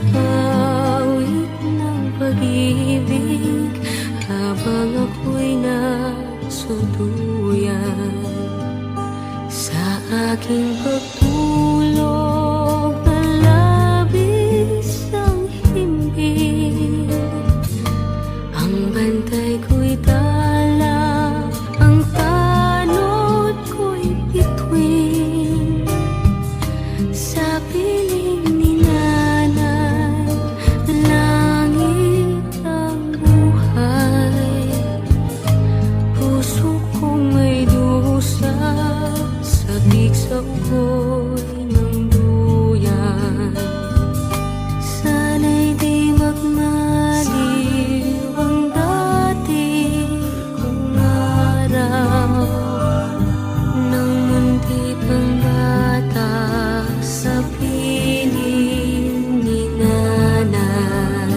awit ng pag-ibig habang ako'y nasa duyan sa aking pagtulog na labis ang himbing. Ang bantay ko'y tala, ang tanod ko'y bituin sa piling ni nanay. Langit ang buhay, puso kong may dusa, sabik sa ugoy ng duyan. Sana'y di magmaliw ang dati kong araw nang munti pang bata sa piling ni nanay.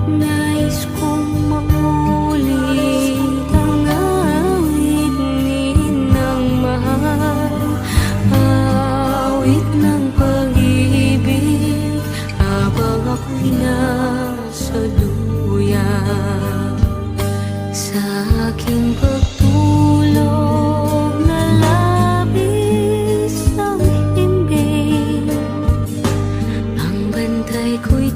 Nais kong maulit ang awit ni Inang mahal, awit ng pag-ibig habang ako'y nasa duyan sa aking pagtulog na labis ang himbing. Ang bantay ko'y